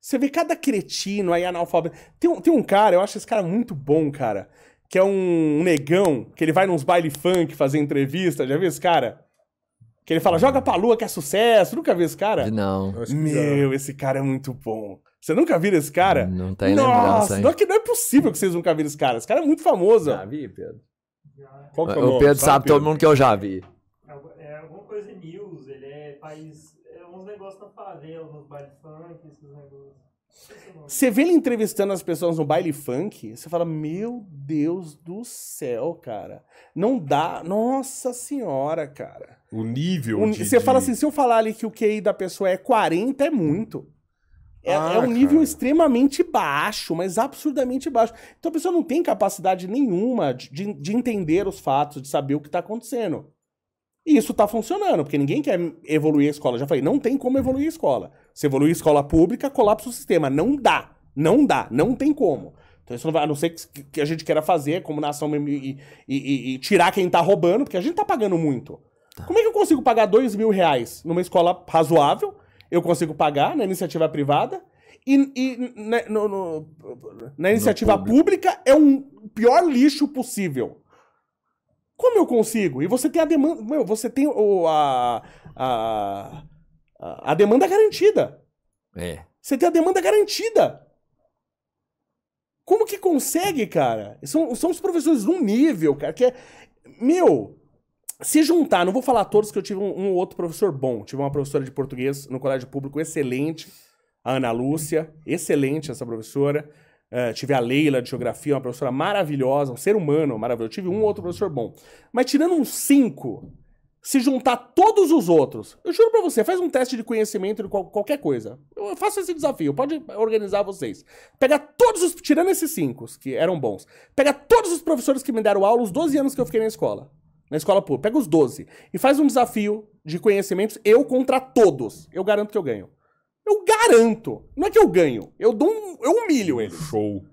Você vê cada cretino aí, analfabeto. Tem um cara, eu acho esse cara muito bom, cara, que é um negão, que ele vai nos baile funk fazer entrevista, já viu esse cara? Que ele fala, joga pra lua que é sucesso, nunca viu esse cara? Não. Meu, esse cara é muito bom. Você nunca viu esse cara? Não tem lembrança, hein? Não é possível que vocês nunca viram esse cara. Esse cara é muito famoso. Já vi, Pedro? Qual que é o O nome? Pedro sabe todo mundo que eu já vi. É alguma coisa news, ele faz uns negócios na favela, nos baile funk, esses negócios. Você vê ele entrevistando as pessoas no baile funk, você fala, meu Deus do céu, cara. Não dá, nossa senhora, cara. O nível Você fala assim, se eu falar ali que o QI da pessoa é 40, é muito. É um nível extremamente baixo, mas absurdamente baixo. Então a pessoa não tem capacidade nenhuma de entender os fatos, de saber o que tá acontecendo. E isso tá funcionando, porque ninguém quer evoluir a escola. Já falei, não tem como evoluir a escola. Se evoluir a escola pública, colapsa o sistema. Não dá. Não dá. Não tem como. Então isso não vai, a não ser que a gente queira fazer como nação e tirar quem tá roubando, porque a gente tá pagando muito. Como é que eu consigo pagar R$2.000 numa escola razoável? Eu consigo pagar na iniciativa privada e na iniciativa pública é um pior lixo possível. Como eu consigo? E você tem a demanda... você tem a demanda garantida. É. Você tem a demanda garantida. Como que consegue, cara? São os professores num nível, cara, que é... se juntar, não vou falar todos, que eu tive um ou outro professor bom. Tive uma professora de português no colégio público excelente, a Ana Lúcia, excelente essa professora. Tive a Leila de geografia, uma professora maravilhosa, um ser humano maravilhoso. Tive um ou outro professor bom. Mas tirando uns 5, se juntar todos os outros, eu juro pra você, faz um teste de conhecimento de qualquer coisa. Eu faço esse desafio, pode organizar vocês. Pega todos os, tirando esses 5, que eram bons, pega todos os professores que me deram aula os 12 anos que eu fiquei na escola pública, pega os 12 e faz um desafio de conhecimentos, eu contra todos. Eu garanto que eu ganho. Eu garanto. Não é que eu ganho. Eu humilho eles. Show.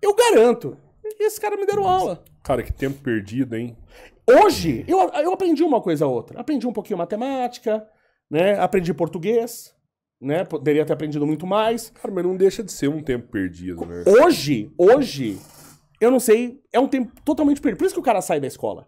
Eu garanto. E esses caras me deram aula. Cara, que tempo perdido, hein? Hoje, eu aprendi uma coisa ou outra. Aprendi um pouquinho matemática, né? Aprendi português, né? Poderia ter aprendido muito mais. Cara, mas não deixa de ser um tempo perdido, né? Hoje, eu não sei, é um tempo totalmente perdido. Por isso que o cara sai da escola.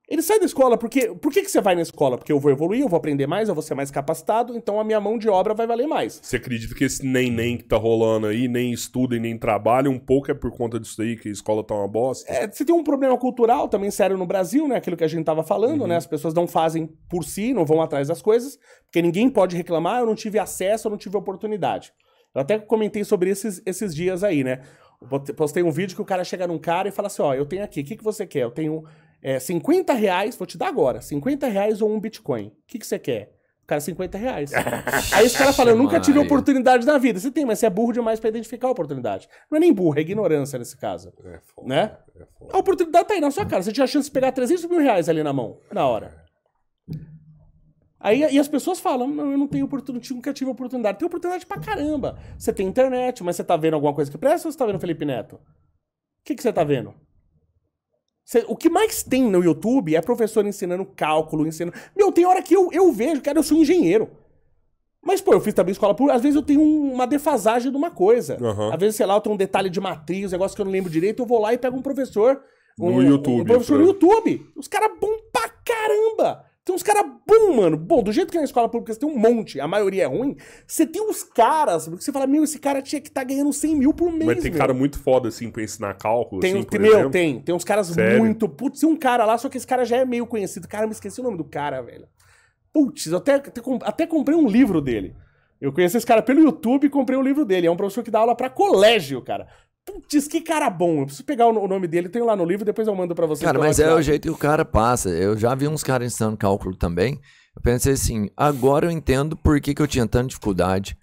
Ele sai da escola porque... Por que você vai na escola? Porque eu vou evoluir, eu vou aprender mais, eu vou ser mais capacitado, então a minha mão de obra vai valer mais. Você acredita que esse nem que tá rolando aí, nem estuda e nem trabalha, um pouco é por conta disso aí, que a escola tá uma bosta? Você tem um problema cultural também sério no Brasil, né? Aquilo que a gente tava falando, né? As pessoas não fazem por si, não vão atrás das coisas, porque ninguém pode reclamar, eu não tive acesso, eu não tive oportunidade. Eu até comentei sobre esses dias aí, né? Eu postei um vídeo que o cara chega num cara e fala assim, ó, eu tenho aqui, o que você quer? Eu tenho... R$50, vou te dar agora, R$50 ou um Bitcoin. O que você quer? O cara, R$50. Aí esse cara fala, eu nunca tive oportunidade na vida. Você tem, mas você é burro demais pra identificar a oportunidade. Não é nem burro, é ignorância nesse caso. É foda, né? é foda. A oportunidade tá aí na sua cara. Você tinha a chance de pegar R$300 mil ali na mão, na hora. Aí e as pessoas falam, não, eu não tenho oportunidade, nunca tive oportunidade. Tem oportunidade pra caramba. Você tem internet, mas você tá vendo alguma coisa que presta ou você tá vendo Felipe Neto? O que você tá vendo? O que mais tem no YouTube é professor ensinando cálculo, ensinando... tem hora que eu vejo, cara, eu sou engenheiro. Mas, pô, eu fiz também escola pública, às vezes eu tenho uma defasagem de uma coisa. Às vezes, sei lá, eu tenho um detalhe de matriz, um negócio que eu não lembro direito, eu vou lá e pego um professor... No YouTube. Um professor no YouTube. Os caras bons pra caramba! Tem uns caras bons, mano. Bom, do jeito que na escola pública você tem um monte, a maioria é ruim, você tem uns caras, porque você fala, esse cara tinha que estar ganhando 100 mil por mês, Mas tem cara muito foda, assim, pra ensinar cálculo, tem, assim, por exemplo. Tem uns caras Sério? muito... Putz, tem um cara lá, só que esse cara já é meio conhecido. Cara, eu me esqueci o nome do cara, velho. Putz, eu até comprei um livro dele. Eu conheci esse cara pelo YouTube e comprei um livro dele. É um professor que dá aula pra colégio, cara. Putz, que cara bom. Eu preciso pegar o nome dele, tenho lá no livro, depois eu mando pra vocês. Cara, mas é o jeito que o cara passa. Eu já vi uns caras ensinando cálculo também. Eu pensei assim, agora eu entendo por que eu tinha tanta dificuldade.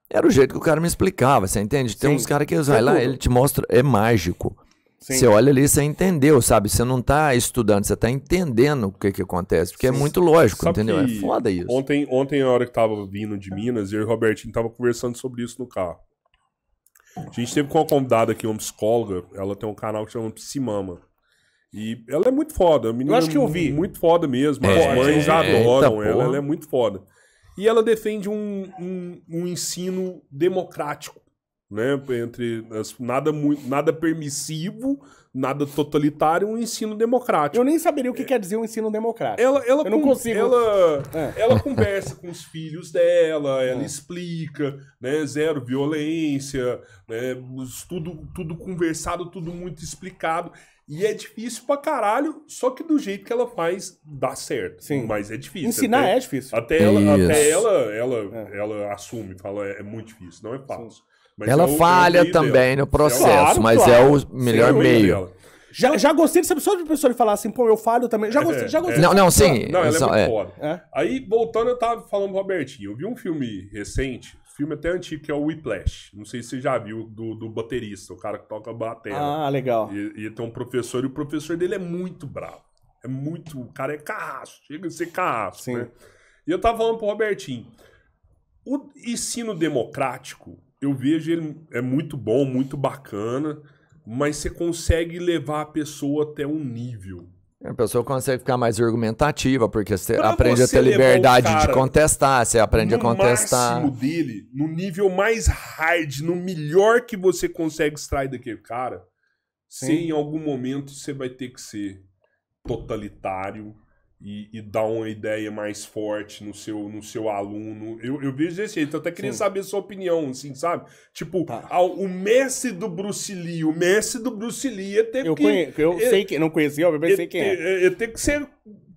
Era o jeito que o cara me explicava, você entende? Tem uns caras que vai lá, ele te mostra, é mágico. Sim. Você olha ali, você entendeu, sabe? Você não tá estudando, você tá entendendo o que acontece. Porque é muito lógico, sabe, entendeu? É foda isso. Ontem, a hora que tava vindo de Minas, eu e o Robertinho tava conversando sobre isso no carro. A gente teve com uma convidada aqui, uma psicóloga, ela tem um canal que chama Psimama. E ela é muito foda. A menina eu acho que eu vi. Muito foda mesmo. As mães adoram ela é muito foda. E ela defende um ensino democrático, né? Nada permissivo, nada totalitário, um ensino democrático. Eu nem saberia o que quer dizer um ensino democrático. Eu não consigo. Ela conversa com os filhos dela, ela explica, né? Zero violência, né? Tudo conversado, tudo muito explicado. E é difícil pra caralho, só que do jeito que ela faz, dá certo. Sim. Mas é difícil. Ensinar é difícil. Até ela assume, fala, é muito difícil, não é fácil. Mas ela falha também no processo, mas é o melhor meio. Já gostei dessa pessoa de pessoa falar assim, pô, eu falho também. Já gostei. Não, sim. Não, ela é muito foda. Aí, voltando, eu tava falando pro Robertinho. Eu vi um filme recente, filme até antigo, que é o Whiplash. Não sei se você já viu, do baterista, o cara que toca bateria. Ah, legal. E tem um professor, e o professor dele é muito bravo. O cara é carrasco, chega a ser carrasco, Sim. né? E eu tava falando pro Robertinho. O ensino democrático, eu vejo ele é muito bom, muito bacana, mas você consegue levar a pessoa até um nível. A pessoa consegue ficar mais argumentativa, porque você Pra aprende a você ter levar liberdade o cara de contestar, você aprende a contestar. No máximo dele, no nível mais hard, no melhor que você consegue extrair daquele cara, você em algum momento você vai ter que ser totalitário e dar uma ideia mais forte no seu aluno. Eu vejo desse jeito, eu até queria saber a sua opinião, assim, sabe? Tipo, o mestre do Bruce Lee, ia ter não conhecia, eu sei quem é. Ele tem que ser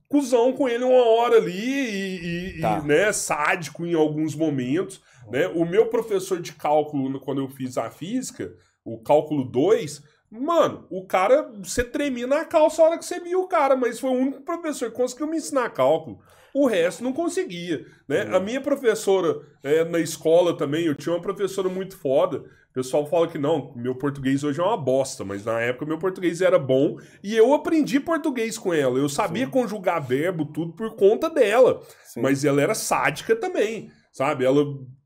cuzão com ele uma hora ali né, sádico em alguns momentos, né? O meu professor de cálculo, quando eu fiz a física, o cálculo 2... Mano, o cara, você tremia na calça a hora que você viu o cara, mas foi o único professor que conseguiu me ensinar cálculo. O resto não conseguia, né? A minha professora na escola também, eu tinha uma professora muito foda. O pessoal fala que não, meu português hoje é uma bosta, mas na época meu português era bom e eu aprendi português com ela. Eu sabia conjugar verbo, tudo por conta dela. Sim. Mas ela era sádica também, sabe? Ela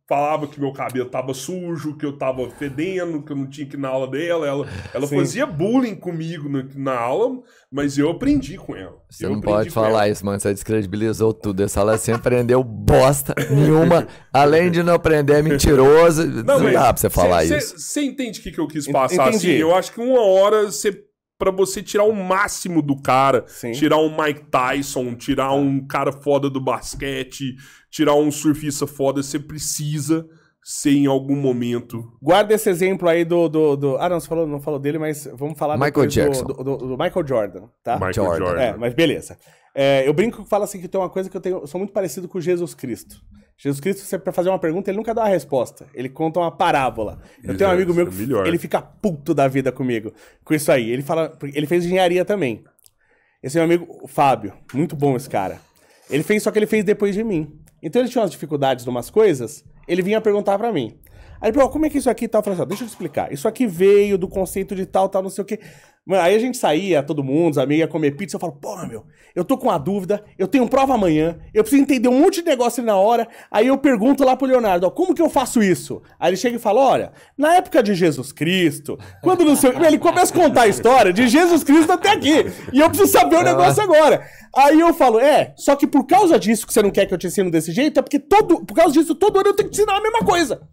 falava que meu cabelo tava sujo, que eu tava fedendo, que eu não tinha que ir na aula dela. Ela fazia bullying comigo na aula, mas eu aprendi com ela. Você não pode falar isso, mano. Você descredibilizou tudo. Essa aula você aprendeu bosta nenhuma. Além de não aprender, é mentiroso. Não dá pra você falar isso. Você entende o que eu quis passar? Assim, eu acho que uma hora pra você tirar o máximo do cara, tirar um Mike Tyson, tirar um cara foda do basquete, tirar um surfista foda, você precisa ser em algum momento. Guarda esse exemplo aí do... Ah, não, você não falou dele, mas vamos falar Michael Jackson. Do Michael Jordan, tá? Michael Jordan. Mas beleza. Eu brinco que falo assim que tem uma coisa que eu sou muito parecido com Jesus Cristo. Jesus Cristo, você pra fazer uma pergunta, ele nunca dá uma resposta. Ele conta uma parábola. Eu tenho um amigo meu que ele fica puto da vida comigo com isso aí. Ele fez engenharia também. Esse é meu amigo, o Fábio. Muito bom esse cara. Só que ele fez depois de mim. Então ele tinha umas dificuldades de umas coisas, ele vinha perguntar pra mim. Aí, pô, como é que isso aqui tal? Eu falei assim, deixa eu te explicar. Isso aqui veio do conceito de tal, não sei o quê. Mano, aí a gente saía, todo mundo, os amigos, ia comer pizza. Eu falo, porra, meu, eu tô com uma dúvida, eu tenho prova amanhã, eu preciso entender um monte de negócio ali na hora. Aí eu pergunto lá pro Leonardo, ó, como que eu faço isso? Aí ele chega e fala, olha, na época de Jesus Cristo, quando não sei... Ele começa a contar a história de Jesus Cristo até aqui. E eu preciso saber o negócio agora. Aí eu falo, só que por causa disso que você não quer que eu te ensine desse jeito, é porque por causa disso, todo ano eu tenho que te ensinar a mesma coisa.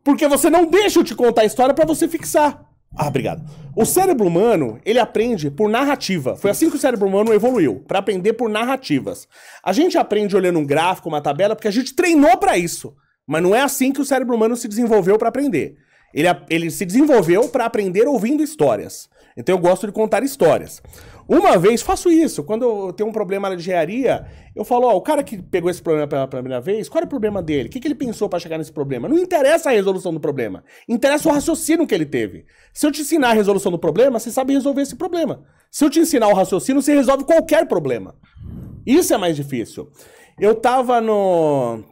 Porque você não deixa eu te contar a história pra você fixar. Ah, obrigado. O cérebro humano, ele aprende por narrativa. Foi assim que o cérebro humano evoluiu, pra aprender por narrativas. A gente aprende olhando um gráfico, uma tabela, porque a gente treinou pra isso. Mas não é assim que o cérebro humano se desenvolveu pra aprender. Ele se desenvolveu pra aprender ouvindo histórias. Então eu gosto de contar histórias. Uma vez, faço isso. Quando eu tenho um problema na engenharia, eu falo, ó, o cara que pegou esse problema pela primeira vez, qual é o problema dele? O que ele pensou pra chegar nesse problema? Não interessa a resolução do problema. Interessa o raciocínio que ele teve. Se eu te ensinar a resolução do problema, você sabe resolver esse problema. Se eu te ensinar o raciocínio, você resolve qualquer problema. Isso é mais difícil. Eu tava no...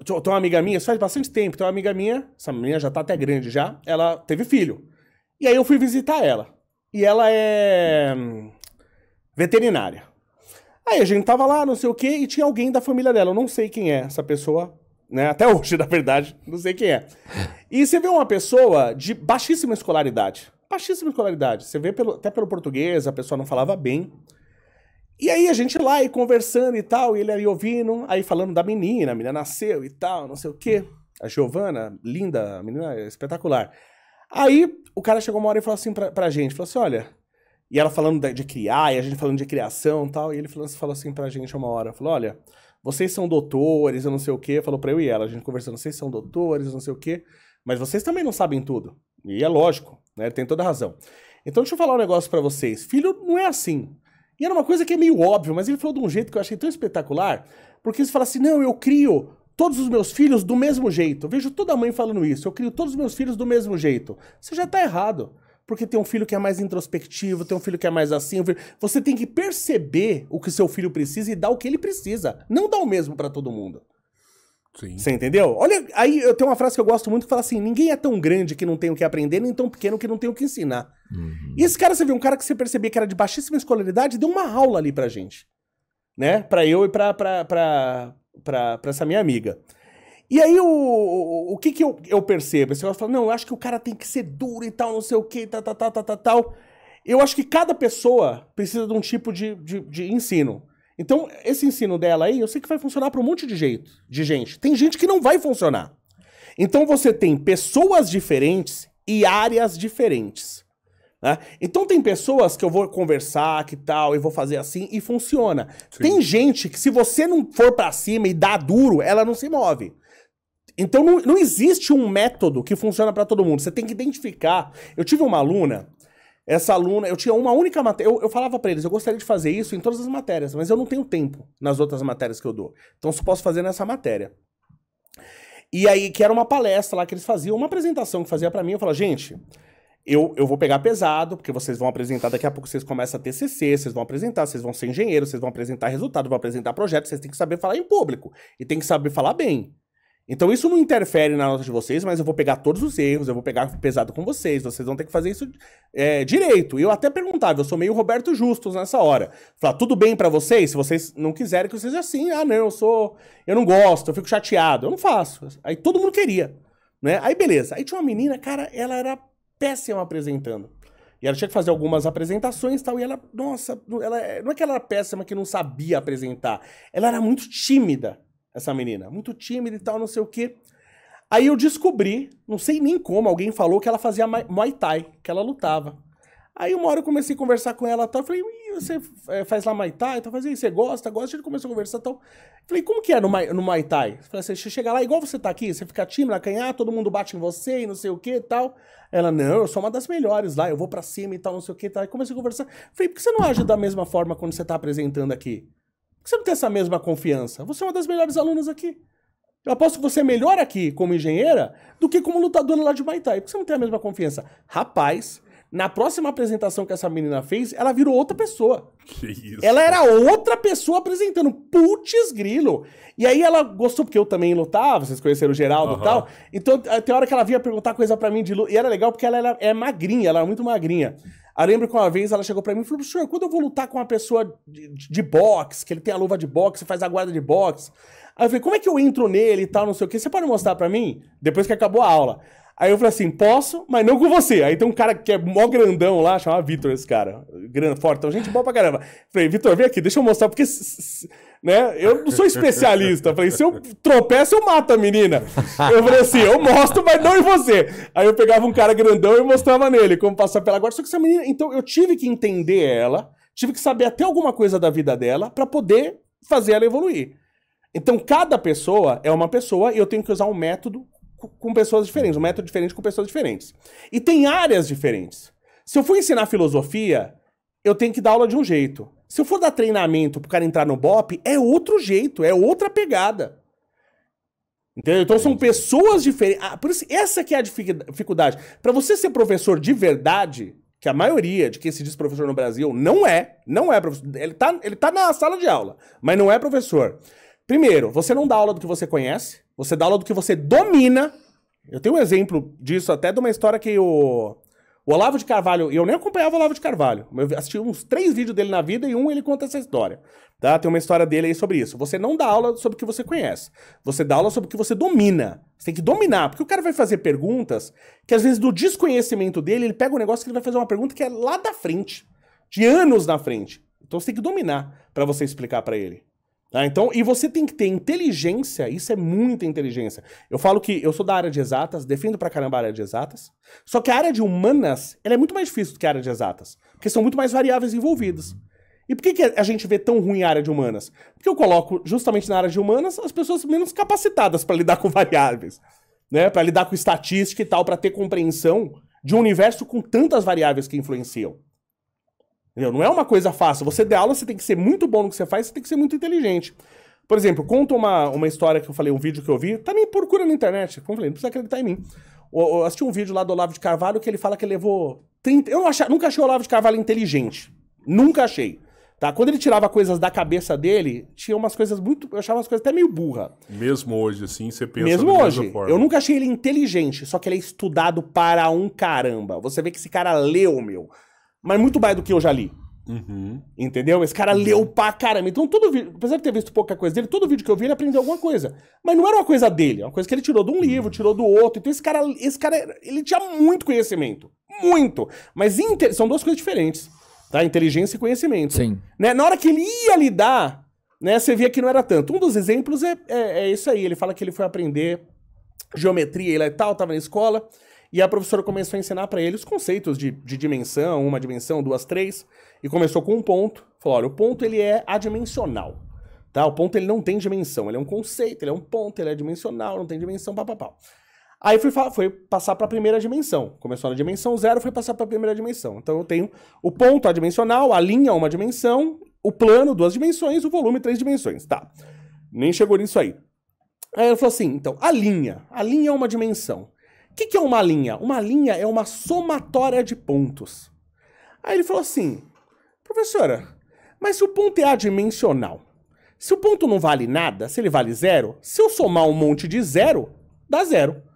Tem uma amiga minha, isso faz bastante tempo, tem uma amiga minha, essa menina já tá até grande já, ela teve filho. E aí eu fui visitar ela. E ela é veterinária. Aí a gente tava lá, não sei o quê, e tinha alguém da família dela. Eu não sei quem é essa pessoa, né? Até hoje, na verdade, não sei quem é. E você vê uma pessoa de baixíssima escolaridade. Baixíssima escolaridade. Você vê até pelo português, a pessoa não falava bem. E aí a gente lá aí conversando e tal, e ele ali ouvindo, aí falando da menina, a menina nasceu e tal, não sei o quê. A Giovana, linda, a menina espetacular. Aí o cara chegou uma hora e falou assim pra gente, falou assim, olha... E ela falando de criar, e a gente falando de criação e tal, e ele falou assim pra gente uma hora, falou, olha, vocês são doutores, eu não sei o quê, falou pra eu e ela, a gente conversando, vocês são doutores, não sei o quê, mas vocês também não sabem tudo. E é lógico, né, ele tem toda a razão. Então deixa eu falar um negócio pra vocês, filho não é assim. E era uma coisa que é meio óbvio, mas ele falou de um jeito que eu achei tão espetacular, porque ele fala assim, não, eu crio todos os meus filhos do mesmo jeito. Eu vejo toda mãe falando isso, eu crio todos os meus filhos do mesmo jeito. Você já tá errado. Porque tem um filho que é mais introspectivo, tem um filho que é mais assim. Você tem que perceber o que seu filho precisa e dar o que ele precisa. Não dar o mesmo pra todo mundo. Sim. Você entendeu? Olha, aí eu tenho uma frase que eu gosto muito que fala assim, ninguém é tão grande que não tem o que aprender, nem tão pequeno que não tem o que ensinar. E esse cara, você viu, um cara que você percebia que era de baixíssima escolaridade, deu uma aula ali pra gente. Né? Pra eu e pra essa minha amiga. E aí, o que eu percebo? Esse negócio fala, não, eu acho que o cara tem que ser duro e tal, não sei o que, tal. Eu acho que cada pessoa precisa de um tipo de ensino. Então, esse ensino dela aí, eu sei que vai funcionar para um monte de gente. Tem gente que não vai funcionar. Então, você tem pessoas diferentes e áreas diferentes. Né? Então, tem pessoas que eu vou conversar, que tal, e vou fazer assim, e funciona. Sim. Tem gente que, se você não for para cima e dar duro, ela não se move. Então, não existe um método que funciona para todo mundo. Você tem que identificar. Eu tive uma aluna, essa aluna, eu tinha uma única matéria. Eu falava para eles, eu gostaria de fazer isso em todas as matérias, mas eu não tenho tempo nas outras matérias que eu dou. Então, só posso fazer nessa matéria. E aí, que era uma palestra lá que eles faziam, uma apresentação que fazia para mim. Eu falava, gente, eu vou pegar pesado, porque vocês vão apresentar, daqui a pouco vocês começam a TCC, vocês vão apresentar, vocês vão ser engenheiros, vocês vão apresentar resultado, vão apresentar projetos, vocês têm que saber falar em público. E tem que saber falar bem. Então isso não interfere na nota de vocês, mas eu vou pegar todos os erros, eu vou pegar pesado com vocês vão ter que fazer isso direito. E eu até perguntava, eu sou meio Roberto Justus nessa hora. Falar, tudo bem pra vocês? Se vocês não quiserem que eu seja assim, não, eu não gosto, eu fico chateado. Eu não faço. Aí todo mundo queria, né? Aí beleza. Aí tinha uma menina, cara, ela era péssima apresentando. E ela tinha que fazer algumas apresentações e tal, e ela, nossa, não é que ela era péssima que não sabia apresentar, ela era muito tímida. Essa menina, muito tímida e tal, não sei o quê. Aí eu descobri, não sei nem como, alguém falou que ela fazia Muay Thai, que ela lutava. Aí uma hora eu comecei a conversar com ela e tal, eu falei, você faz lá Muay Thai? Então, você gosta? A gente começou a conversar e tal. Falei, como que é no Muay Thai? Falei, você chega lá igual você tá aqui, você fica tímida, acanhar, todo mundo bate em você e não sei o que e tal. Ela, não, eu sou uma das melhores lá, eu vou pra cima e tal, não sei o que e tal. Aí comecei a conversar. Falei, por que você não age da mesma forma quando você tá apresentando aqui? Por que você não tem essa mesma confiança? Você é uma das melhores alunas aqui. Eu aposto que você é melhor aqui como engenheira do que como lutadora lá de Muay Thai. Por que você não tem a mesma confiança? Rapaz, na próxima apresentação que essa menina fez, ela virou outra pessoa. Que isso? Ela era outra pessoa apresentando. Putz grilo. E aí ela gostou, porque eu também lutava, vocês conheceram o Geraldo e tal. Então tem hora que ela vinha perguntar coisa pra mim de luta. E era legal porque ela é magrinha, ela era muito magrinha. Eu lembro que uma vez ela chegou pra mim e falou, professor, quando eu vou lutar com uma pessoa de boxe, que ele tem a luva de boxe, faz a guarda de boxe. Aí eu falei, como é que eu entro nele e tal, não sei o que, você pode mostrar pra mim? Depois que acabou a aula. Aí eu falei assim, posso, mas não com você. Aí tem um cara que é mó grandão lá, chama Vitor esse cara, grande, forte, então gente boa pra caramba. Falei, Vitor, vem aqui, deixa eu mostrar, porque né, eu não sou especialista. Falei, se eu tropeço, eu mato a menina. Eu falei assim, eu mostro, mas não em você. Aí eu pegava um cara grandão e mostrava nele como passar pela guarda. Só que essa menina, então eu tive que entender ela, tive que saber até alguma coisa da vida dela pra poder fazer ela evoluir. Então cada pessoa é uma pessoa e eu tenho que usar um método com pessoas diferentes, um método diferente com pessoas diferentes. E tem áreas diferentes. Se eu for ensinar filosofia, eu tenho que dar aula de um jeito. Se eu for dar treinamento pro cara entrar no BOP, é outro jeito, é outra pegada. Entendeu? Então são pessoas diferentes. Por isso, essa que é a dificuldade. Para você ser professor de verdade, que a maioria de quem se diz professor no Brasil não é professor. Ele tá na sala de aula, mas não é professor. Primeiro, você não dá aula do que você conhece, você dá aula do que você domina. Eu tenho um exemplo disso até de uma história que o Olavo de Carvalho, eu nem acompanhava o Olavo de Carvalho, eu assisti uns 3 vídeos dele na vida e ele conta essa história. Tá? Tem uma história dele aí sobre isso. Você não dá aula sobre o que você conhece, você dá aula sobre o que você domina. Você tem que dominar, porque o cara vai fazer perguntas que às vezes do desconhecimento dele, ele pega um negócio que ele vai fazer uma pergunta que é lá da frente, de anos na frente. Então você tem que dominar pra você explicar pra ele. Tá? Então, e você tem que ter inteligência, isso é muita inteligência. Eu falo que eu sou da área de exatas, defendo pra caramba a área de exatas, só que a área de humanas, ela é muito mais difícil do que a área de exatas, porque são muito mais variáveis envolvidas. E por que a gente vê tão ruim a área de humanas? Porque eu coloco justamente na área de humanas as pessoas menos capacitadas pra lidar com variáveis, né? Pra lidar com estatística e tal, pra ter compreensão de um universo com tantas variáveis que influenciam. Entendeu? Não é uma coisa fácil. Você der aula, você tem que ser muito bom no que você faz, você tem que ser muito inteligente. Por exemplo, conta uma história que eu falei, um vídeo que eu vi, também procura na internet, como eu falei, não precisa acreditar em mim. Eu assisti um vídeo lá do Olavo de Carvalho que ele fala que ele levou 30... Eu nunca achei o Olavo de Carvalho inteligente. Nunca achei. Tá? Quando ele tirava coisas da cabeça dele, tinha umas coisas muito... Eu achava umas coisas até meio burra. Mesmo hoje, assim, você pensa mesmo da hoje, mesma forma. eu nunca achei ele inteligente, só que ele é estudado para um caramba. Você vê que esse cara leu, meu. Mas muito mais do que eu já li. Uhum. Entendeu? Esse cara leu pra caramba. Então todo vídeo, apesar de ter visto pouca coisa dele, todo vídeo que eu vi ele aprendeu alguma coisa. Mas não era uma coisa dele, é uma coisa que ele tirou de um livro, tirou do outro. Então esse cara ele tinha muito conhecimento. Muito. Mas são duas coisas diferentes. Tá? Inteligência e conhecimento. Sim. Né? Na hora que ele ia lidar, né, você via que não era tanto. Um dos exemplos é isso aí. Ele fala que ele foi aprender geometria e tal, tava na escola, e a professora começou a ensinar pra ele os conceitos de dimensão, uma dimensão, duas, três, e começou com um ponto. Falou, olha, o ponto ele é adimensional. Tá? O ponto ele não tem dimensão, ele é um conceito, ele é um ponto, ele é dimensional, não tem dimensão, papapá. Aí foi passar para a primeira dimensão. Começou na dimensão 0, foi passar para a primeira dimensão. Então eu tenho o ponto adimensional, a linha uma dimensão, o plano 2 dimensões, o volume 3 dimensões. Tá. Nem chegou nisso aí. Aí ele falou assim, então, a linha é uma dimensão. O que é uma linha? Uma linha é uma somatória de pontos. Aí ele falou assim, professora, mas se o ponto é adimensional, se o ponto não vale nada, se ele vale 0, se eu somar um monte de 0, dá 0.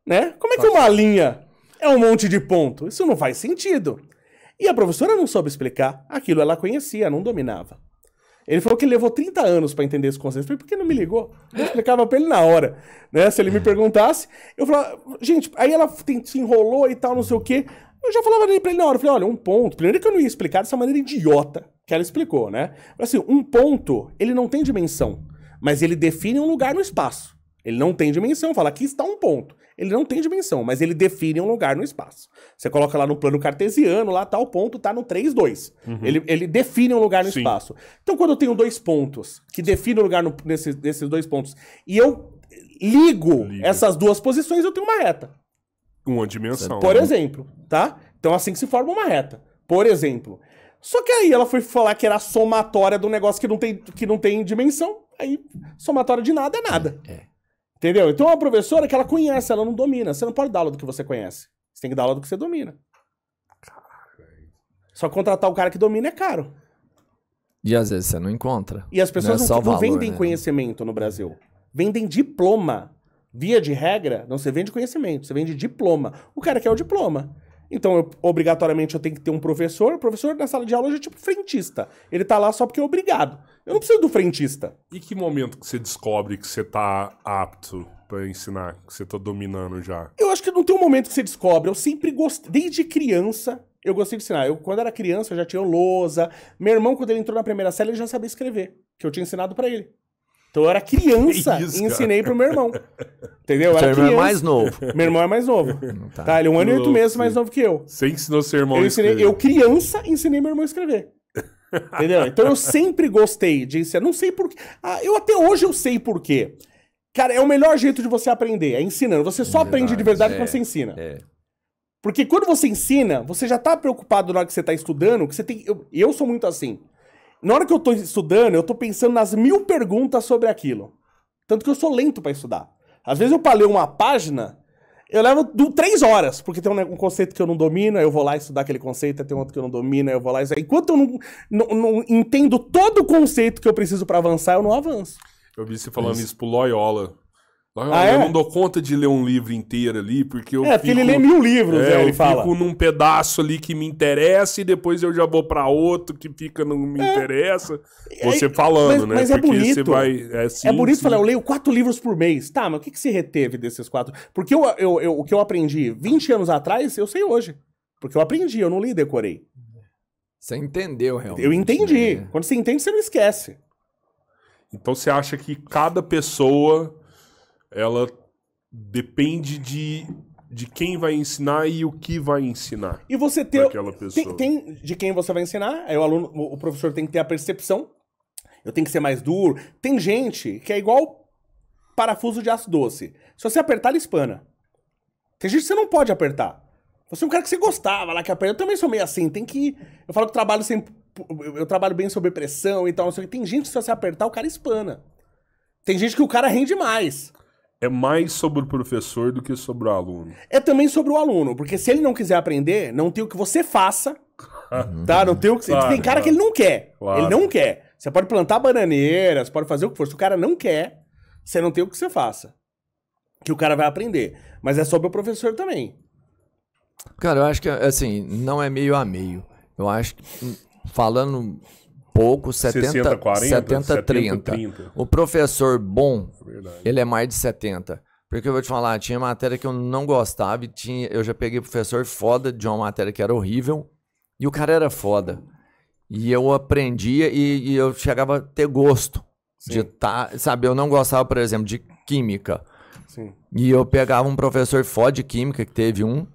Né? Como é que uma linha é um monte de ponto? Isso não faz sentido. E a professora não soube explicar. Aquilo ela conhecia, não dominava. Ele falou que levou 30 anos pra entender esse conceito. Eu falei, por que não me ligou? Eu explicava pra ele na hora. Né? Se ele me perguntasse, eu falava, gente, aí ela se enrolou e tal, não sei o quê. Eu já falava pra ele na hora. Eu falei, olha, um ponto. Primeiro que eu não ia explicar dessa maneira idiota que ela explicou, né? Assim, um ponto, ele não tem dimensão, mas ele define um lugar no espaço. Ele não tem dimensão. Fala, aqui está um ponto. Ele não tem dimensão, mas ele define um lugar no espaço. Você coloca lá no plano cartesiano, lá tal ponto, tá no 3, 2. Uhum. Ele define um lugar no espaço. Então, quando eu tenho dois pontos, que definem um lugar nesses dois pontos, e eu ligo essas duas posições, eu tenho uma reta. Uma dimensão. Por exemplo, tá? Então, assim que se forma uma reta. Por exemplo. Só que aí ela foi falar que era a somatória do negócio que não tem dimensão. Aí, somatória de nada é nada. Entendeu? Então, a professora que ela conhece, ela não domina. Você não pode dar aula do que você conhece. Você tem que dar aula do que você domina. Só contratar o cara que domina é caro. E às vezes você não encontra. E as pessoas não vendem né? conhecimento no Brasil. Vendem diploma. Via de regra, não se vende conhecimento, você vende diploma. O cara quer o diploma. Então, obrigatoriamente, eu tenho que ter um professor. O professor na sala de aula hoje é tipo frentista. Ele tá lá só porque é obrigado. Eu não preciso do frentista. E que momento que você descobre que você tá apto pra ensinar, que você tá dominando já? Eu acho que não tem um momento que você descobre. Eu sempre gostei, desde criança, eu gostei de ensinar. Quando era criança, eu já tinha lousa. Meu irmão, quando ele entrou na primeira série, ele já sabia escrever, que eu tinha ensinado pra ele. Então eu era criança e ensinei pro meu irmão. Entendeu? Seu irmão é mais novo. Meu irmão é mais novo. Tá, ele é 1 ano e 8 meses mais novo que eu. Você ensinou seu irmão a escrever? Eu, criança, ensinei meu irmão a escrever. Entendeu? Então eu sempre gostei de ensinar. Não sei porquê. Eu até hoje eu sei porquê. Cara, é o melhor jeito de você aprender, é ensinando. Você só aprende de verdade quando você ensina. Porque quando você ensina, você já tá preocupado na hora que você tá estudando, que você tem... Eu sou muito assim. Na hora que eu tô estudando, eu tô pensando nas 1000 perguntas sobre aquilo. Tanto que eu sou lento pra estudar. Às vezes eu pra ler uma página, eu levo 3 horas, porque tem um conceito que eu não domino, aí eu vou lá estudar aquele conceito, aí tem outro que eu não domino, aí eu vou lá... Enquanto eu não entendo todo o conceito que eu preciso pra avançar, eu não avanço. Eu vi você falando isso pro Loyola. Eu não dou conta de ler um livro inteiro ali, porque eu fico... porque ele lê 1000 livros, ele fala. Eu fico num pedaço ali que me interessa e depois eu já vou pra outro que não me interessa. Você falando, né? Mas é porque bonito. Você vai... É bonito falar, eu leio 4 livros por mês. Tá, mas o que você reteve desses 4? Porque o que eu aprendi 20 anos atrás, eu sei hoje. Porque eu aprendi, eu não li e decorei. Você entendeu, realmente. Eu entendi. Né? Quando você entende, você não esquece. Então você acha que cada pessoa, ela depende de quem vai ensinar e o que vai ensinar. E você ter... aquela pessoa. Tem de quem você vai ensinar, aí o professor tem que ter a percepção, eu tenho que ser mais duro. Tem gente que é igual parafuso de aço doce. Se você apertar, ele espana. Tem gente que você não pode apertar. Você é um cara que você gostava lá, que aperta. Eu também sou meio assim, tem que... Eu falo que eu trabalho bem sob pressão e tal, não sei o que. Tem gente que se você apertar, o cara espana. Tem gente que o cara rende mais. É mais sobre o professor do que sobre o aluno. É também sobre o aluno, porque se ele não quiser aprender, não tem o que você faça, tá? Não tem o que... Claro, tem cara que ele não quer. Claro. Ele não quer. Você pode plantar bananeira, você pode fazer o que for. Se o cara não quer, você não tem o que você faça. Que o cara vai aprender. Mas é sobre o professor também. Cara, eu acho que, assim, não é meio a meio. Eu acho que, falando pouco, 60, 40, 70-30. O professor bom, Verdade. ele é mais de 70. Porque eu vou te falar, tinha matéria que eu não gostava e eu já peguei professor foda de uma matéria que era horrível e o cara era foda. E eu aprendia e eu chegava a ter gosto de estar, sabe? Eu não gostava, por exemplo, de química. Sim. E eu pegava um professor foda de química, que teve um,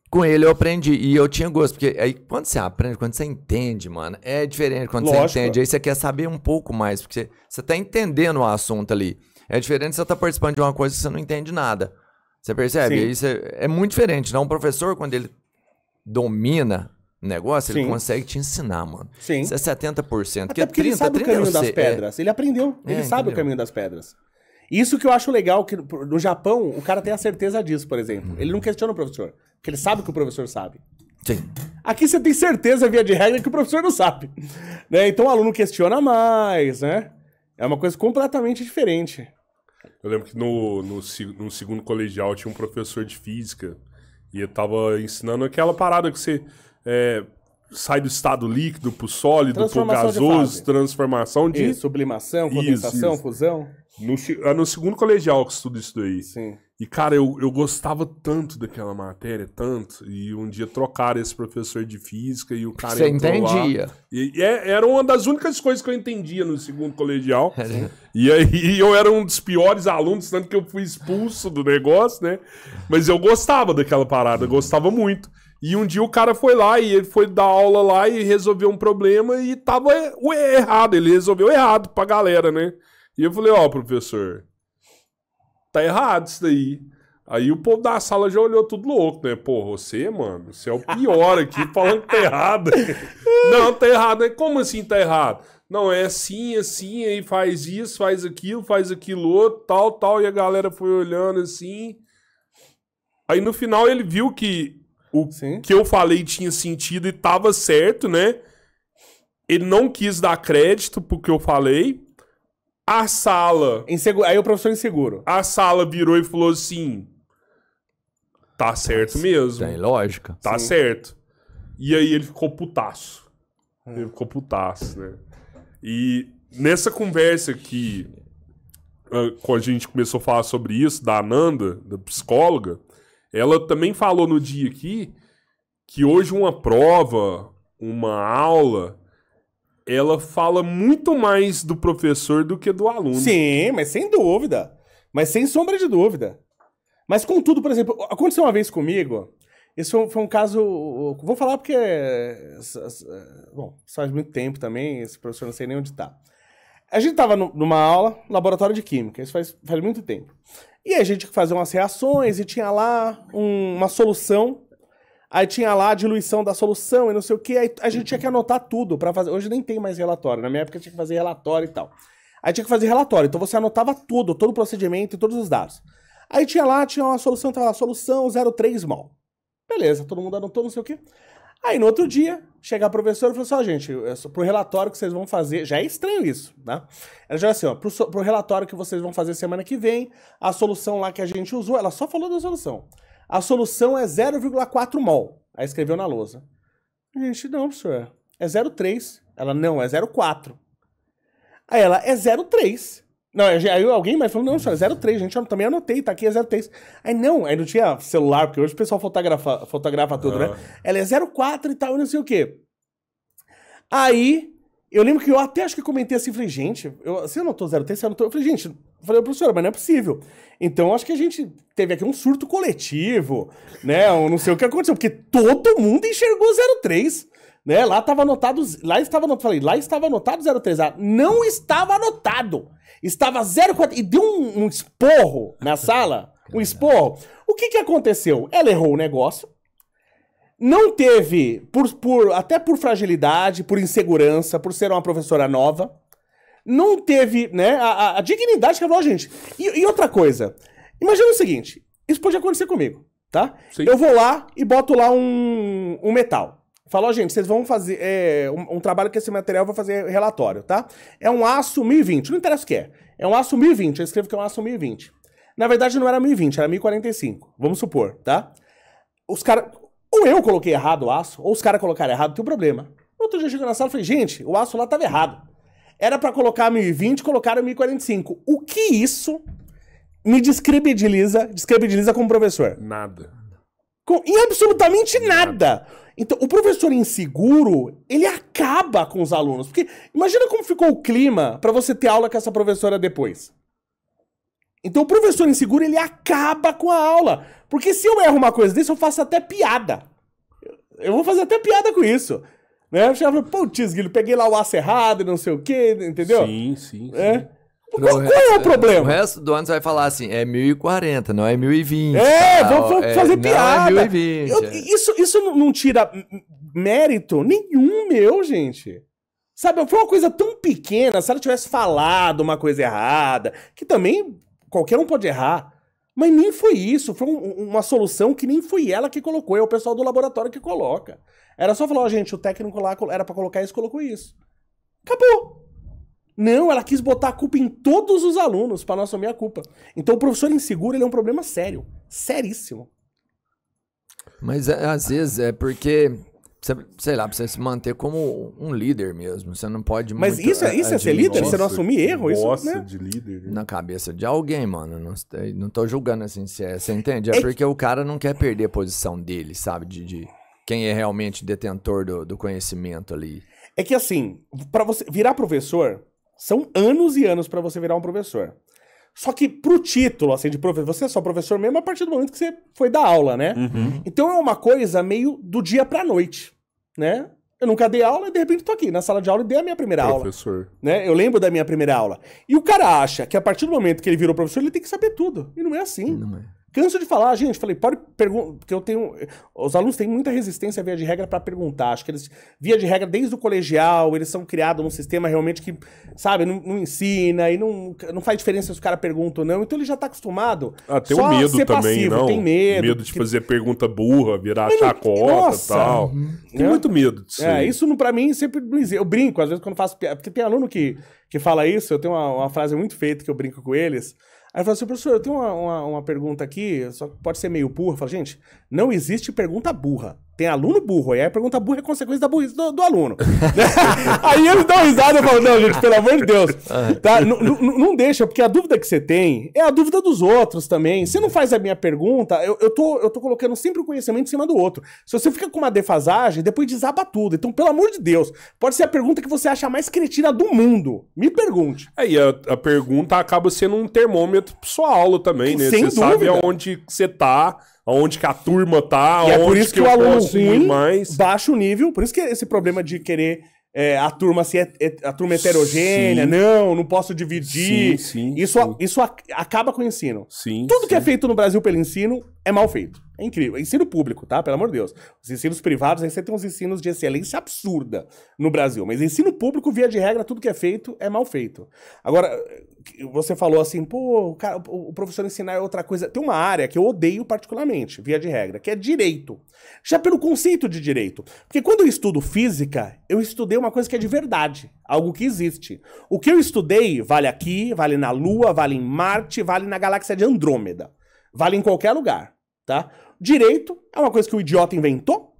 com ele eu aprendi. E eu tinha gosto, porque aí quando você aprende, quando você entende, mano, é diferente quando Lógico. você entende. Aí você quer saber um pouco mais, porque você tá entendendo o assunto ali. É diferente você tá participando de uma coisa que você não entende nada. Você percebe? Sim. Aí é muito diferente. Não, um professor, quando ele domina o negócio, ele Sim. consegue te ensinar, mano. Sim. Isso é 70%. Até porque ele sabe o caminho das pedras. Ele aprendeu. Ele sabe entendeu? o caminho das pedras. Isso que eu acho legal, que no Japão, o cara tem a certeza disso, por exemplo. Ele não questiona o professor, porque ele sabe que o professor sabe. Sim. Aqui você tem certeza, via de regra, que o professor não sabe. Né? Então o aluno questiona mais, né? É uma coisa completamente diferente. Eu lembro que no segundo colegial tinha um professor de física e ele tava ensinando aquela parada que você sai do estado líquido pro sólido, pro Transformação de gasoso, fase. transformação de... Sublimação, condensação, Isso. fusão. No segundo colegial que estudo isso daí. Sim. E, cara, eu gostava tanto daquela matéria, tanto. E um dia trocaram esse professor de física e o cara Você entrou entendia. lá. E era uma das únicas coisas que eu entendia no segundo colegial. E aí eu era um dos piores alunos, tanto que eu fui expulso do negócio, né? Mas eu gostava daquela parada, eu gostava muito. E um dia o cara foi lá e ele foi dar aula lá e resolveu um problema e tava errado. Ele resolveu errado pra galera, né? E eu falei, ó, professor, tá errado isso daí. Aí o povo da sala já olhou tudo louco, né? Pô, você, mano, você é o pior aqui, falando que tá errado. Não, tá errado, né? Como assim tá errado? Não, é assim, assim, aí faz isso, faz aquilo outro, tal, e a galera foi olhando assim. Aí no final ele viu que o Sim. que eu falei tinha sentido e tava certo, né? Ele não quis dar crédito pro que eu falei. A sala... Aí o professor inseguro. A sala virou e falou assim... Tá certo mesmo. Tem lógica. Tá certo. E aí ele ficou putaço. Ele ficou putaço, né? E nessa conversa que... Quando a gente começou a falar sobre isso, da Ananda, da psicóloga, ela também falou no dia aqui que hoje uma prova, uma aula... ela fala muito mais do professor do que do aluno. Sim, mas sem dúvida. Mas sem sombra de dúvida. Mas contudo, por exemplo, aconteceu uma vez comigo, isso foi um caso, vou falar porque, bom, faz muito tempo também, esse professor não sei nem onde tá. A gente tava numa aula, laboratório de química, isso faz muito tempo. E a gente fazia umas reações e tinha lá uma solução. Aí tinha lá a diluição da solução e não sei o que, aí a gente tinha que anotar tudo pra fazer. Hoje nem tem mais relatório, na minha época tinha que fazer relatório e tal. Aí tinha que fazer relatório, então você anotava tudo, todo o procedimento e todos os dados. Aí tinha uma solução, tava lá, solução 0,3 mol. Beleza, todo mundo anotou, não sei o que. Aí no outro dia, chega a professora e falou assim, ó, gente, pro relatório que vocês vão fazer, já é estranho isso, né? Ela já é assim, ó, pro relatório que vocês vão fazer semana que vem, a solução lá que a gente usou, ela só falou da solução. A solução é 0,4 mol. Aí escreveu na lousa. Gente, não, professor. É 0,3. Ela, não, é 0,4. Aí ela, é 0,3. Não, aí alguém mais falou, não, professor, é 0,3. Gente, eu também anotei, tá aqui, é 0,3. Aí não tinha celular, porque hoje o pessoal fotografa tudo, né? Ela é 0,4 e tal, e não sei o quê. Aí, eu lembro que eu até acho que comentei assim, falei, gente, você anotou 03? Você anotou? Eu falei, gente, falei, professora, mas não é possível. Então, acho que a gente teve aqui um surto coletivo, né? Eu não sei o que aconteceu, porque todo mundo enxergou 03, né? Lá estava anotado, falei, lá estava anotado 03A. Não estava anotado. Estava 04, e deu um esporro na sala, um esporro. O que aconteceu? Ela errou o negócio. Não teve, até por fragilidade, por insegurança, por ser uma professora nova, não teve, né, a dignidade que ela falou, gente. E outra coisa, imagina o seguinte, isso pode acontecer comigo, tá? Sim. Eu vou lá e boto lá um metal. Falo, ó, gente, vocês vão fazer um trabalho que esse material vai fazer relatório, tá? É um aço 1020, não interessa o que é. É um aço 1020, eu escrevo que é um aço 1020. Na verdade não era 1020, era 1045, vamos supor, tá? Os caras... Ou eu coloquei errado o aço, ou os caras colocaram errado, tem um problema. Outro dia eu cheguei na sala e falei, gente, o aço lá tava errado. Era pra colocar 1020, colocaram 1045. O que isso me descredibiliza como professor? Nada. Em absolutamente nada. Então, o professor inseguro, ele acaba com os alunos. Porque imagina como ficou o clima pra você ter aula com essa professora depois. Então o professor inseguro, ele acaba com a aula. Porque se eu erro uma coisa desse, eu faço até piada. Eu vou fazer até piada com isso. Né? Eu chegava, putz, Guilherme, peguei lá o aço errado e não sei o quê, entendeu? Sim. Qual é o problema? O resto do ano você vai falar assim, é 1040, não é 1020. Vamos fazer piada. Não é 1020. Isso não tira mérito nenhum meu, gente. Sabe, foi uma coisa tão pequena, se ela tivesse falado uma coisa errada, que também qualquer um pode errar. Mas nem foi isso, foi uma solução que nem foi ela que colocou, é o pessoal do laboratório que coloca. Era só falar, ó, gente, o técnico lá era pra colocar isso, colocou isso. Acabou. Não, ela quis botar a culpa em todos os alunos pra não assumir a culpa. Então o professor inseguro, ele é um problema sério. Seríssimo. Mas às vezes é porque... Sei lá, precisa se manter como um líder mesmo. Você não pode... Mas isso é ser líder? Você não assumir erro? Gosta isso, né? de líder. Na cabeça de alguém, mano. Não tô julgando assim, você entende? É porque o cara não quer perder a posição dele, sabe? De quem é realmente detentor do conhecimento ali. É que assim, pra você virar professor, são anos e anos pra você virar um professor. Só que pro título, assim, de professor, você é só professor mesmo a partir do momento que você foi dar aula, né? Uhum. Então é uma coisa meio do dia pra noite, né? Eu nunca dei aula e de repente tô aqui na sala de aula e dei a minha primeira professor. Aula. Né? Eu lembro da minha primeira aula. E o cara acha que a partir do momento que ele virou professor, ele tem que saber tudo. E não é assim. Não é. Canso de falar, gente, falei, pode perguntar, porque eu tenho... Os alunos têm muita resistência, via de regra, pra perguntar. Acho que eles, via de regra, desde o colegial, eles são criados num sistema realmente que, sabe, não ensina e não faz diferença se os caras perguntam ou não. Então ele já tá acostumado tem só um medo ser também, passivo, não? tem medo. Medo de fazer pergunta burra, virar chacota e tal. Tem muito medo disso. Isso pra mim sempre... Eu brinco, às vezes, quando faço piada, porque tem aluno que fala isso, eu tenho uma frase muito feita que eu brinco com eles. Aí eu falo assim, professor, eu tenho uma pergunta aqui, só que pode ser meio burra. Eu falo, gente, não existe pergunta burra. Tem aluno burro, e aí a pergunta burra é consequência da burrice do aluno. Aí eles dão risada e falam, não, gente, pelo amor de Deus. Tá? Não deixa, porque a dúvida que você tem é a dúvida dos outros também. Se não faz a minha pergunta, eu tô colocando sempre o conhecimento em cima do outro. Se você fica com uma defasagem, depois desaba tudo. Então, pelo amor de Deus, pode ser a pergunta que você acha mais cretina do mundo. Me pergunte. E a pergunta acaba sendo um termômetro pra sua aula também, né? Sem você dúvida. sabe aonde você tá, aonde que a turma tá, E aonde é por isso que o eu aluno posso ir ruim mais. baixa o nível, por isso que esse problema de querer a turma ser a turma heterogênea, Sim. não posso dividir. Sim. Isso acaba com o ensino. Sim, Tudo que é feito no Brasil pelo ensino é mal feito. É incrível. Ensino público, tá? Pelo amor de Deus. Os ensinos privados, aí você tem uns ensinos de excelência absurda no Brasil. Mas ensino público, via de regra, tudo que é feito é mal feito. Agora, você falou assim, pô, o professor ensinar é outra coisa. Tem uma área que eu odeio particularmente, via de regra, que é direito. Já pelo conceito de direito. Porque quando eu estudo física, eu estudei uma coisa que é de verdade. Algo que existe. O que eu estudei vale aqui, vale na Lua, vale em Marte, vale na galáxia de Andrômeda. Vale em qualquer lugar, tá? Direito é uma coisa que o idiota inventou.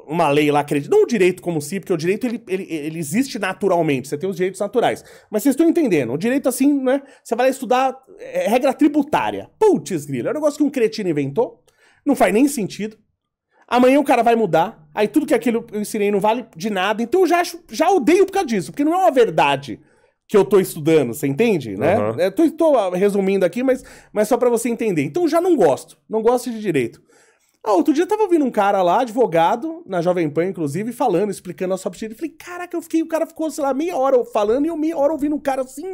Uma lei lá acredita. Não o direito como si, porque o direito ele existe naturalmente. Você tem os direitos naturais. Mas vocês estão entendendo. O direito, assim, né? Você vai lá estudar regra tributária. Putz, grilo. É um negócio que um cretino inventou. Não faz nem sentido. Amanhã o cara vai mudar. Aí tudo que aquilo eu ensinei não vale de nada, então eu já odeio por causa disso, porque não é uma verdade que eu tô estudando, você entende, né? Tô resumindo aqui, mas só pra você entender. Então já não gosto de direito. Outro dia eu tava ouvindo um cara lá, advogado, na Jovem Pan, inclusive, falando, explicando a sua direito. Eu falei, caraca, o cara ficou, sei lá, meia hora falando e eu meia hora ouvindo um cara assim,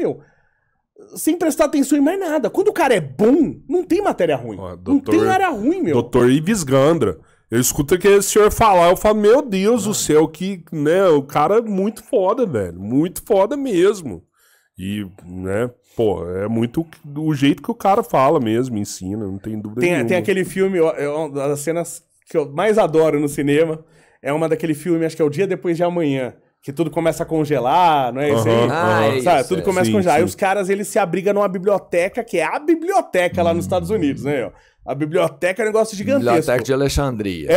sem prestar atenção em mais nada. Quando o cara é bom, não tem matéria ruim. Não tem área ruim, Doutor Ives Gandra. Eu escuto aquele senhor falar, eu falo, meu Deus do céu, que, né, o cara é muito foda, velho. Muito foda mesmo. E, né, pô, é muito o jeito que o cara fala mesmo, ensina, não tem dúvida nenhuma. Tem aquele filme, uma das cenas que eu mais adoro no cinema, é uma daquele filme, acho que é O Dia Depois de Amanhã, que tudo começa a congelar, não é isso aí? Sabe? Tudo começa a congelar. Aí os caras, eles se abrigam numa biblioteca, que é a biblioteca lá nos Estados Unidos, né? A biblioteca é um negócio gigantesco. Biblioteca de Alexandria.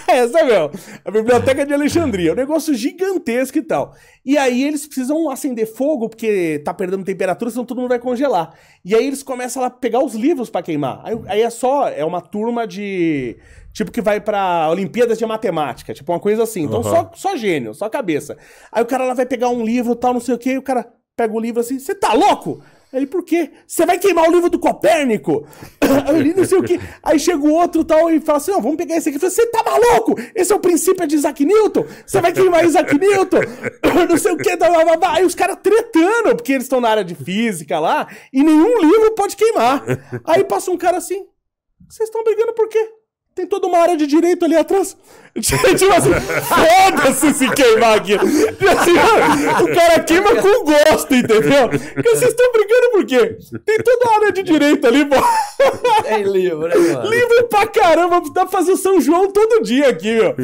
Essa mesmo. A Biblioteca de Alexandria. É um negócio gigantesco e tal. E aí eles precisam acender fogo, porque tá perdendo temperatura, senão todo mundo vai congelar. E aí eles começam a pegar os livros pra queimar. Aí é uma turma de... Tipo que vai pra Olimpíadas de Matemática. Tipo uma coisa assim. Então só gênio, só cabeça. Aí o cara lá vai pegar um livro tal, não sei o quê, e o cara pega o livro assim, você tá louco? Aí ele, por quê? Você vai queimar o livro do Copérnico? Aí ele, não sei o quê. Aí chega o outro tal e fala assim, não, vamos pegar esse aqui. Você tá maluco? Esse é o princípio de Isaac Newton? Você vai queimar Isaac Newton? Não sei o quê. Aí os caras tretando, porque eles estão na área de física lá, e nenhum livro pode queimar. Aí passa um cara assim, vocês estão brigando por quê? Tem toda uma área de direito ali atrás. Tipo assim, foda-se se queimar aqui. Assim, o cara queima com gosto, entendeu? Porque vocês estão brigando por quê? Tem toda a área de direito ali, pô. Tem livro, né, mano? Livro pra caramba. Dá pra fazer o São João todo dia aqui, meu.